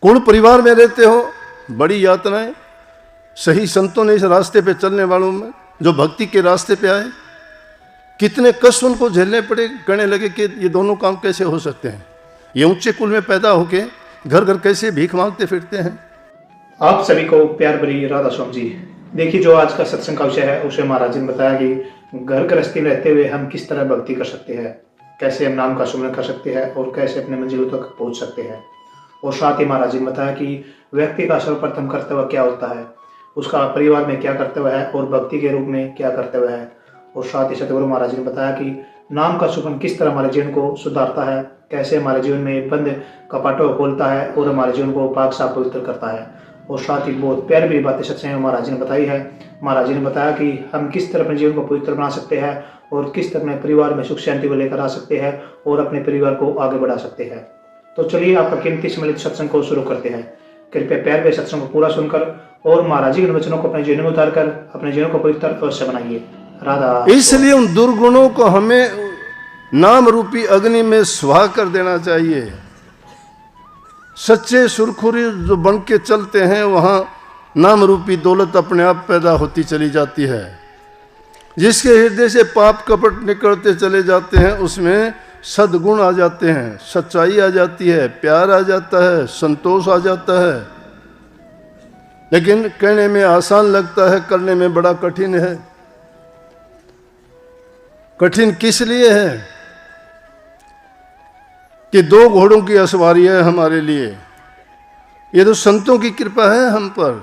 कुण परिवार में रहते हो, बड़ी यातनाएं। सही संतों ने इस रास्ते पे चलने वालों में, जो भक्ति के रास्ते पे आए, कितने कष्ट उनको झेलने पड़े। कहने लगे कि ये दोनों काम कैसे हो सकते हैं, ये ऊंचे कुल में पैदा होके घर घर कैसे भीख मांगते फिरते हैं। आप सभी को प्यार भरी राधा स्वामी जी। देखिए, जो आज का सत्संग का विषय है उसे महाराज जी ने बताया कि घर गृहस्थी में रहते हुए हम किस तरह भक्ति कर सकते हैं, कैसे हम नाम का सुमरन कर सकते हैं और कैसे अपने मंजिलों तक पहुंच सकते हैं। और साथ ही महाराज जी ने बताया कि व्यक्ति का सर्वप्रथम कर्तव्य क्या होता है, उसका परिवार में क्या कर्तव्य है और भक्ति के रूप में क्या कर्तव्य है। और साथ ही सतगुरु महाराज जी ने बताया कि नाम का सुमरन किस तरह हमारे जीवन को सुधारता है, कैसे हमारे जीवन में बंद कपाटों को खोलता है और हमारे जीवन को पाक साफ पवित्र करता है। और साथ ही बहुत प्यारी भी बातें सत्संग में महाराज जी ने बताई है। महाराज जी ने बताया कि हम किस तरह अपने जीवन को पवित्र बना सकते हैं और किस तरह अपने परिवार में सुख शांति को लेकर आ सकते हैं और अपने परिवार को आगे बढ़ा सकते हैं। तो चलिए आपका कीमती सम्मिलित सत्संग को शुरू करते हैं। कृपया प्यार भरे सत्संग को पूरा सुनकर और महाराज जी के वचनों को अपने जीवन में उतारकर अपने जीवन को पवित्र अवश्य बनाइए। राधा। इसलिए उन दुर्गुणों को हमें नाम रूपी अग्नि में स्वाह कर देना चाहिए। सच्चे सुरखुरी जो बन के चलते हैं, वहां नाम रूपी दौलत अपने आप पैदा होती चली जाती है। जिसके हृदय से पाप कपट निकलते चले जाते हैं, उसमें सद्गुण आ जाते हैं, सच्चाई आ जाती है, प्यार आ जाता है, संतोष आ जाता है। लेकिन कहने में आसान लगता है, करने में बड़ा कठिन है। कठिन किस लिए है कि दो घोड़ों की असवारी है हमारे लिए। ये तो संतों की कृपा है हम पर,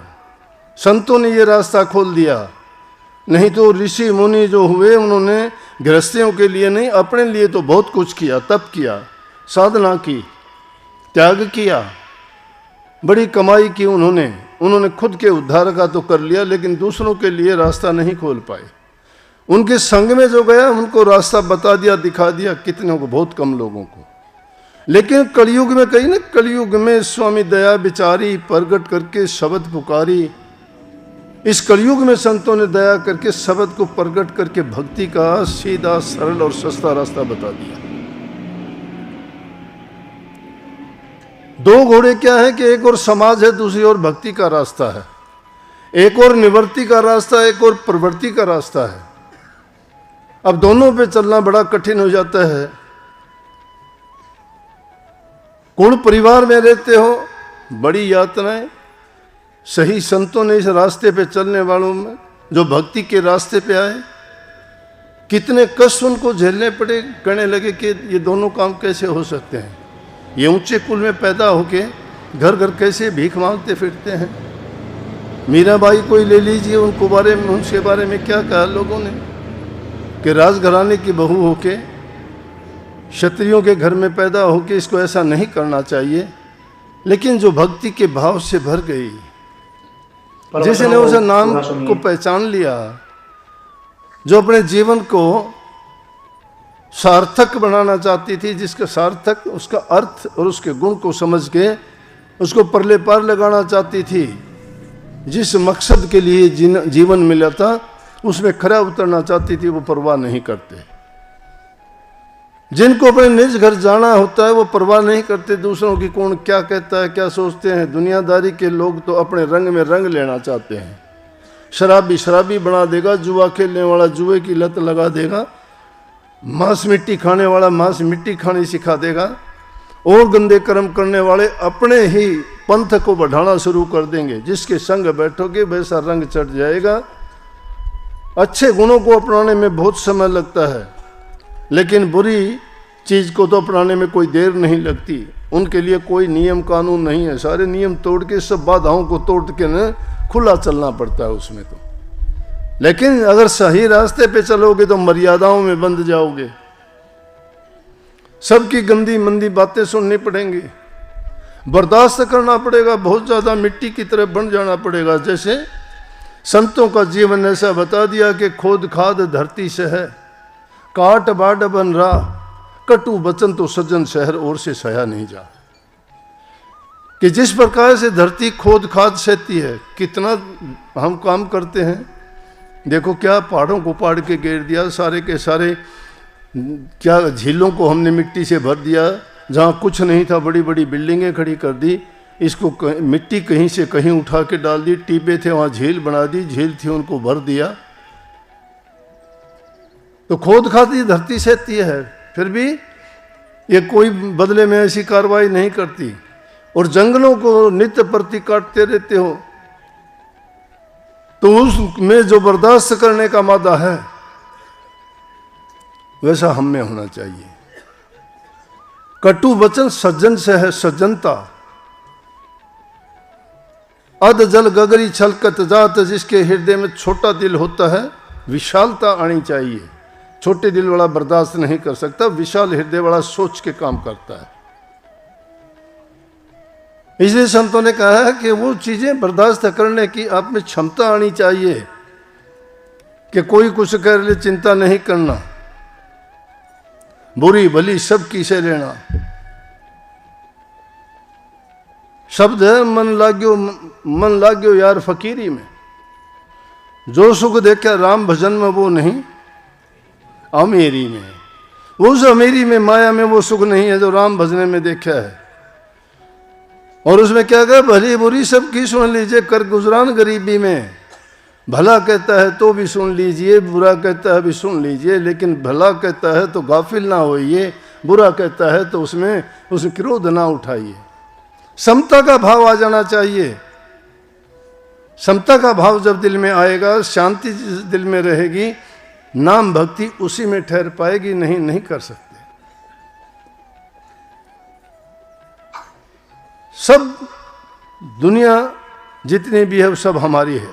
संतों ने ये रास्ता खोल दिया। नहीं तो ऋषि मुनि जो हुए, उन्होंने गृहस्थियों के लिए नहीं, अपने लिए तो बहुत कुछ किया, तप किया, साधना की, त्याग किया, बड़ी कमाई की। उन्होंने खुद के उद्धार का तो कर लिया, लेकिन दूसरों के लिए रास्ता नहीं खोल पाए। उनके संग में जो गया, उनको रास्ता बता दिया, दिखा दिया, कितनों को, बहुत कम लोगों को। लेकिन कलयुग में कहीं ना, कलयुग में स्वामी दया विचारी प्रगट करके शब्द पुकारी। इस कलयुग में संतों ने दया करके शब्द को प्रगट करके भक्ति का सीधा सरल और सस्ता रास्ता बता दिया। दो घोड़े क्या है कि एक और समाज है, दूसरी ओर भक्ति का रास्ता है। एक और निवृत्ति का रास्ता, एक और प्रवृत्ति का रास्ता है। अब दोनों पे चलना बड़ा कठिन हो जाता है। कुण परिवार में रहते हो, बड़ी यातनाएं। सही संतों ने इस रास्ते पे चलने वालों में, जो भक्ति के रास्ते पे आए, कितने कष्ट उनको झेलने पड़े। कहने लगे कि ये दोनों काम कैसे हो सकते हैं, ये ऊंचे कुल में पैदा होके घर घर कैसे भीख मांगते फिरते हैं। मीराबाई को ही ले लीजिए, उनके बारे में क्या कहा लोगों ने कि राजघराने की बहू होके, क्षत्रियों के घर में पैदा होके इसको ऐसा नहीं करना चाहिए। लेकिन जो भक्ति के भाव से भर गई, जिसने उस नाम को पहचान लिया, जो अपने जीवन को सार्थक बनाना चाहती थी, जिसका सार्थक, उसका अर्थ और उसके गुण को समझ के उसको परले पार लगाना चाहती थी, जिस मकसद के लिए जीवन मिला था उसमें खरा उतरना चाहती थी, वो परवाह नहीं करते। जिनको अपने निज घर जाना होता है, वो परवाह नहीं करते दूसरों की कौन क्या कहता है, क्या सोचते हैं। दुनियादारी के लोग तो अपने रंग में रंग लेना चाहते हैं। शराबी शराबी बना देगा, जुआ खेलने वाला जुए की लत लगा देगा, मांस मिट्टी खाने वाला मांस मिट्टी खानी सिखा देगा, और गंदे कर्म करने वाले अपने ही पंथ को बढ़ाना शुरू कर देंगे। जिसके संग बैठोगे वैसा रंग चढ़ जाएगा। अच्छे गुणों को अपनाने में बहुत समय लगता है, लेकिन बुरी चीज को तो अपनाने में कोई देर नहीं लगती। उनके लिए कोई नियम कानून नहीं है, सारे नियम तोड़ के, सब बाधाओं को तोड़ के न खुला चलना पड़ता है उसमें तो। लेकिन अगर सही रास्ते पे चलोगे तो मर्यादाओं में बंध जाओगे। सबकी गंदी मंदी बातें सुननी पड़ेंगी, बर्दाश्त करना पड़ेगा, बहुत ज्यादा मिट्टी की तरह बन जाना पड़ेगा। जैसे संतों का जीवन ऐसा बता दिया कि खोद खाद धरती से है, काट बाढ़ बन रहा, कटु बचन तो सज्जन शहर और से सया नहीं जा। कि जिस प्रकार से धरती खोद खाद सहती है, कितना हम काम करते हैं। देखो क्या पहाड़ों को पाड़ के घेर दिया, सारे के सारे क्या झीलों को हमने मिट्टी से भर दिया, जहाँ कुछ नहीं था बड़ी बड़ी बिल्डिंगें खड़ी कर दी। इसको मिट्टी कहीं से कहीं उठा के डाल दी, टीबे थे वहां झील बना दी, झील थी उनको भर दिया। तो खोद खाती धरती सहती है, फिर भी ये कोई बदले में ऐसी कार्रवाई नहीं करती। और जंगलों को नित्य प्रति काटते रहते हो, तो उसमें जो बर्दाश्त करने का मादा है वैसा हम में होना चाहिए। कटु वचन सज्जन से है सज्जनता, अध जल गगरी छलकत जात, जिसके हृदय में छोटा दिल होता है विशालता आनी चाहिए। छोटे दिल वाला बर्दाश्त नहीं कर सकता, विशाल हृदय वाला सोच के काम करता है। इसलिए संतों ने कहा है कि वो चीजें बर्दाश्त करने की आप में क्षमता आनी चाहिए कि कोई कुछ कर ले चिंता नहीं करना, बुरी भली सब की से लेना। शब्द है मन लाग्यो यार फकीरी में, जो सुख देखा राम भजन में वो नहीं अमीरी में। वो उस अमीरी में माया में वो सुख नहीं है जो राम भजने में देखा है। और उसमें क्या कहा, भली बुरी सबकी सुन लीजिए, कर गुजरान गरीबी में। भला कहता है तो भी सुन लीजिए, बुरा कहता है भी सुन लीजिए, लेकिन भला कहता है तो गाफिल ना होइए, बुरा कहता है तो उसमें क्रोध ना उठाइए। समता का भाव आ जाना चाहिए। समता का भाव जब दिल में आएगा, शांति दिल में रहेगी, नाम भक्ति उसी में ठहर पाएगी, नहीं कर सकते। सब दुनिया जितनी भी है वो सब हमारी है,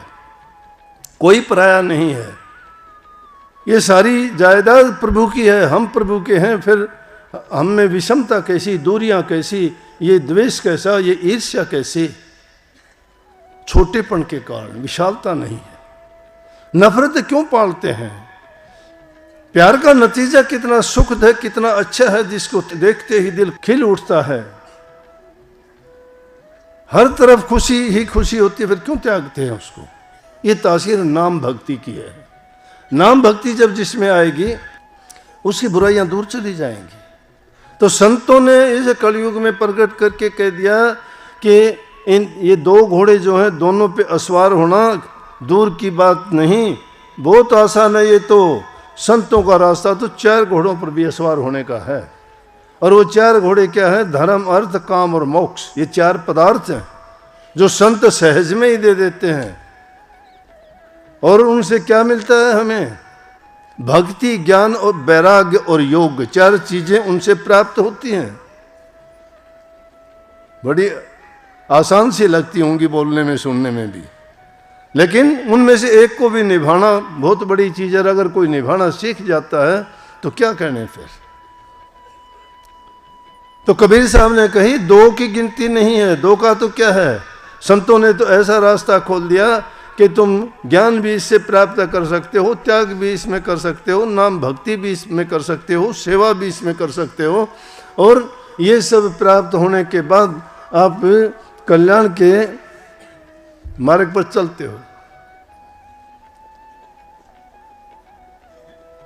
कोई पराया नहीं है। ये सारी जायदाद प्रभु की है, हम प्रभु के हैं। फिर हम में विषमता कैसी, दूरियां कैसी, ये द्वेष कैसा, ये ईर्ष्या कैसी? छोटेपन के कारण, विशालता नहीं है। नफरत क्यों पालते हैं? प्यार का नतीजा कितना सुखद है, कितना अच्छा है, जिसको देखते ही दिल खिल उठता है। हर तरफ खुशी ही खुशी होती है, फिर क्यों त्यागते हैं उसको? ये तासीर नाम भक्ति की है। नाम भक्ति जब जिसमें आएगी उसकी बुराइयां दूर चली जाएंगी। तो संतों ने इस कलयुग में प्रकट करके कह दिया कि ये दो घोड़े जो हैं दोनों पे असवार होना दूर की बात नहीं, बहुत आसान है। ये तो संतों का रास्ता तो 4 घोड़ों पर भी असवार होने का है। और वो 4 घोड़े क्या है? धर्म, अर्थ, काम और मोक्ष। ये 4 पदार्थ हैं जो संत सहज में ही दे देते हैं। और उनसे क्या मिलता है हमें? भक्ति, ज्ञान और वैराग्य और योग, 4 चीजें उनसे प्राप्त होती हैं। बड़ी आसान सी लगती होंगी बोलने में, सुनने में भी, लेकिन उनमें से एक को भी निभाना बहुत बड़ी चीज है। अगर कोई निभाना सीख जाता है तो क्या कहने फिर। तो कबीर साहब ने कही 2 की गिनती नहीं है। 2 का तो क्या है? संतों ने तो ऐसा रास्ता खोल दिया कि तुम ज्ञान भी इससे प्राप्त कर सकते हो, त्याग भी इसमें कर सकते हो, नाम भक्ति भी इसमें कर सकते हो, सेवा भी इसमें कर सकते हो। और ये सब प्राप्त होने के बाद आप कल्याण के मार्ग पर चलते हो।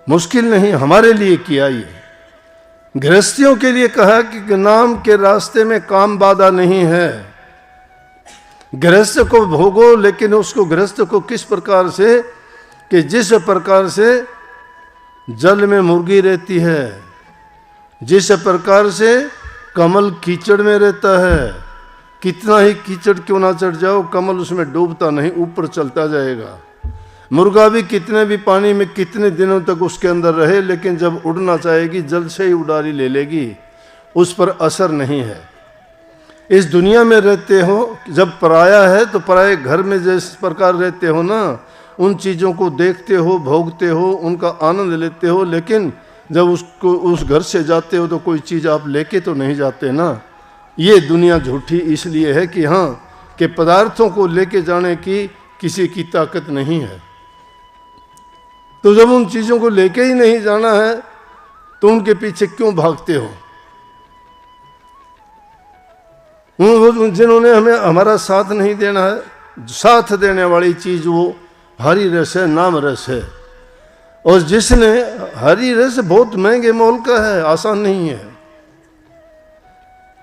मुश्किल नहीं, हमारे लिए किया ये। गृहस्थियों के लिए कहा कि नाम के रास्ते में काम बाधा नहीं है। गृहस्थ को भोगो, लेकिन उसको गृहस्थ को किस प्रकार से कि जिस प्रकार से जल में मुर्गी रहती है, जिस प्रकार से कमल कीचड़ में रहता है, कितना ही कीचड़ क्यों ना चढ़ जाओ, कमल उसमें डूबता नहीं, ऊपर चलता जाएगा। मुर्गा भी कितने भी पानी में कितने दिनों तक उसके अंदर रहे, लेकिन जब उड़ना चाहेगी जल से ही उड़ारी ले लेगी, उस पर असर नहीं है। इस दुनिया में रहते हो, जब पराया है तो पराये घर में जिस प्रकार रहते हो ना, उन चीज़ों को देखते हो, भोगते हो, उनका आनंद लेते हो, लेकिन जब उस घर से जाते हो तो कोई चीज़ आप लेके तो नहीं जाते ना। ये दुनिया झूठी इसलिए है कि हाँ, कि पदार्थों को लेके जाने की किसी की ताकत नहीं है। तो जब उन चीज़ों को लेके ही नहीं जाना है तो उनके पीछे क्यों भागते हो? जिन्होंने हमें हमारा साथ नहीं देना है, साथ देने वाली चीज वो हरि रस है, नाम रस है। और जिसने हरि रस बहुत महंगे मोल का है, आसान नहीं है।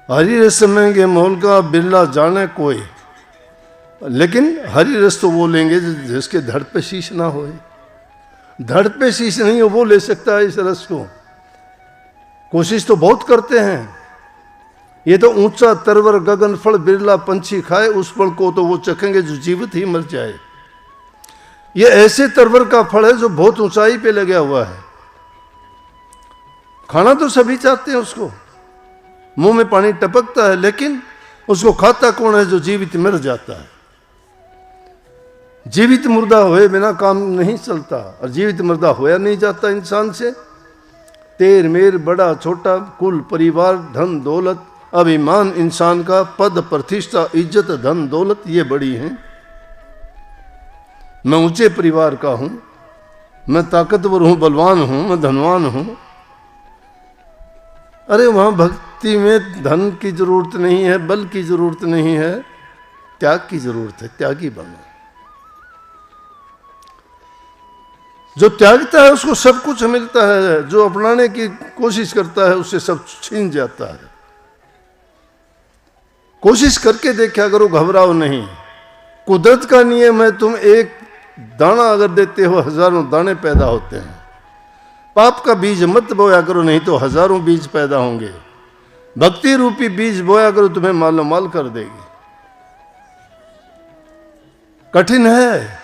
हरी रस महंगे मोल का बिरला जाने कोई, लेकिन हरी रस तो वो लेंगे जिसके धड़ पे शीश ना हो। धड़ पे शीश नहीं हो वो ले सकता है इस रस को। कोशिश तो बहुत करते हैं, ये तो ऊंचा तरवर गगन फल बिरला पंछी खाए, उस फल को तो वो चखेंगे जो जीवित ही मर जाए। ये ऐसे तरवर का फल है जो बहुत ऊंचाई पे लगा हुआ है। खाना तो सभी चाहते हैं उसको, मुंह में पानी टपकता है, लेकिन उसको खाता कौन है? जो जीवित मर जाता है। जीवित मुर्दा हुए बिना काम नहीं चलता, और जीवित मुर्दा होया नहीं जाता इंसान से। तेर मेर बड़ा छोटा, कुल परिवार धन दौलत, अभिमान इंसान का, पद प्रतिष्ठा इज्जत धन दौलत ये बड़ी हैं। मैं ऊंचे परिवार का हूं, मैं ताकतवर हूं, बलवान हूं, मैं धनवान हूं। अरे वहां भक्ति में धन की जरूरत नहीं है, बल की जरूरत नहीं है, त्याग की जरूरत है। त्यागी बनो। जो त्यागता है उसको सब कुछ मिलता है, जो अपनाने की कोशिश करता है उससे सब छीन जाता है। कोशिश करके देखा करो, घबराओ नहीं। कुदरत का नियम है, तुम एक दाना अगर देते हो हजारों दाने पैदा होते हैं। पाप का बीज मत बोया करो, नहीं तो हजारों बीज पैदा होंगे। भक्ति रूपी बीज बोया करो, तुम्हें मालो माल कर देगी। कठिन है,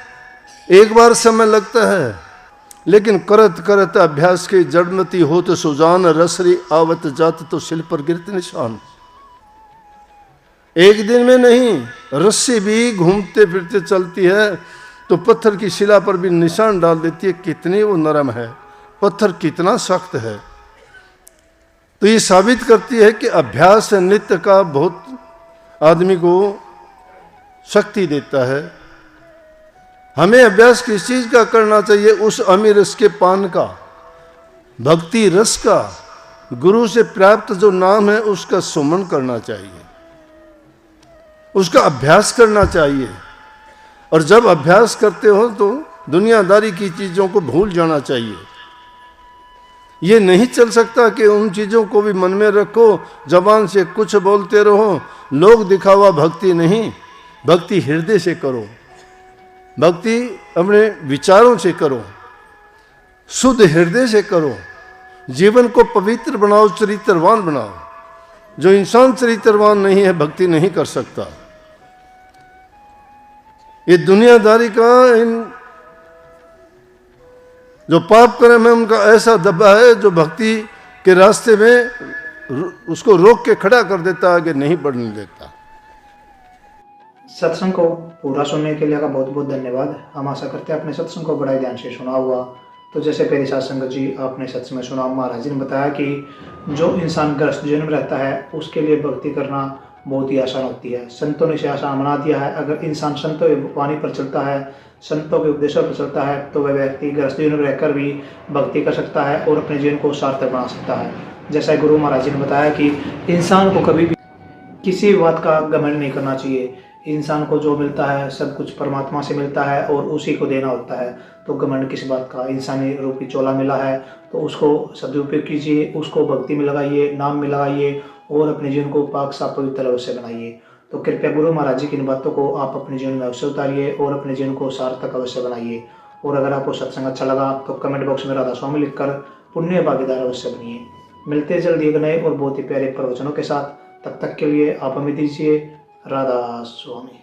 एक बार समय लगता है, लेकिन करत करत अभ्यास के जड़मती हो तो सुजान, रसरी आवत जात तो शिल पर गिरत निशान। एक दिन में नहीं, रस्सी भी घूमते फिरते चलती है तो पत्थर की शिला पर भी निशान डाल देती है, कितनी वो नरम है, पत्थर कितना सख्त है। तो ये साबित करती है कि अभ्यास नित्य का बहुत आदमी को शक्ति देता है। हमें अभ्यास किस चीज का करना चाहिए? उस अमीर रस के पान का, भक्ति रस का, गुरु से प्राप्त जो नाम है उसका सुमन करना चाहिए, उसका अभ्यास करना चाहिए। और जब अभ्यास करते हो तो दुनियादारी की चीजों को भूल जाना चाहिए। ये नहीं चल सकता कि उन चीजों को भी मन में रखो, जबान से कुछ बोलते रहो। लोग दिखावा भक्ति नहीं, भक्ति हृदय से करो, भक्ति अपने विचारों से करो, शुद्ध हृदय से करो। जीवन को पवित्र बनाओ, चरित्रवान बनाओ। जो इंसान चरित्रवान नहीं है भक्ति नहीं कर सकता। ये दुनियादारी का इन जो पाप कर्म है उनका ऐसा दबा है जो भक्ति के रास्ते में उसको रोक के खड़ा कर देता है कि नहीं बढ़ने देता। सत्संग को पूरा सुनने के लिए आपका बहुत बहुत धन्यवाद। हम आशा करते हैं आपने सत्संग को बड़े ध्यान से सुना हुआ। तो जैसे पहले साथ संगत जी आपने सत्संग में सुना, महाराज जी ने बताया कि जो इंसान ग्रस्त जीवन में रहता है उसके लिए भक्ति करना बहुत ही आसान होती है। संतों ने इसे आसान बना दिया है। अगर इंसान संतों की वाणी पर चलता है, संतों के उपदेशों पर चलता है, तो वह व्यक्ति ग्रस्त जीवन में रहकर भी भक्ति कर सकता है और अपने जीवन को सार्थक बना सकता है। जैसा गुरु महाराज जी ने बताया कि इंसान को कभी भी किसी बात का घमंड नहीं करना चाहिए। इंसान को जो मिलता है सब कुछ परमात्मा से मिलता है और उसी को देना होता है। तो घमंड किस बात का? इंसानी रूपी चोला मिला है तो उसको सदुपयोग कीजिए, उसको भक्ति में लगाइए, नाम में लगाइए और अपने जीवन को पाक साफ पवित्र अवश्य बनाइए। तो कृपया गुरु महाराज जी की इन बातों को आप अपने जीवन में अवश्य उतारिए और अपने जीवन को सार्थक अवश्य बनाइए। और अगर आपको सत्संग अच्छा लगा तो कमेंट बॉक्स में राधा स्वामी लिखकर पुण्य भागीदार अवश्य बनिए। मिलते हैं जल्दी एक नए और बहुत ही प्यारे प्रवचनों के साथ। तब तक के लिए आप हमें दीजिए राधा स्वामी।